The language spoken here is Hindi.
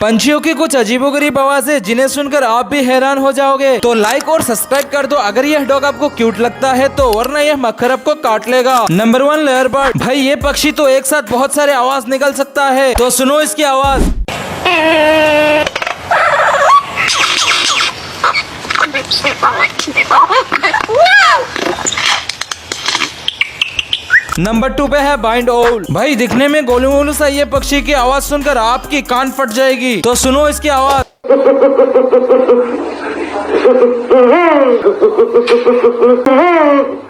पंछियों की कुछ अजीबोगरीब आवाजें जिन्हें सुनकर आप भी हैरान हो जाओगे। तो लाइक और सब्सक्राइब कर दो अगर यह डॉग आपको क्यूट लगता है तो, वरना यह मक्खर आपको काट लेगा। Number 1 layer bird. भाई ये पक्षी तो एक साथ बहुत सारे आवाज निकल सकता है, तो सुनो इसकी आवाज। नंबर 2 पे है बाइंड ओल। भाई दिखने में गोलू मोलू सा ये पक्षी की आवाज सुनकर आपकी कान फट जाएगी, तो सुनो इसकी आवाज।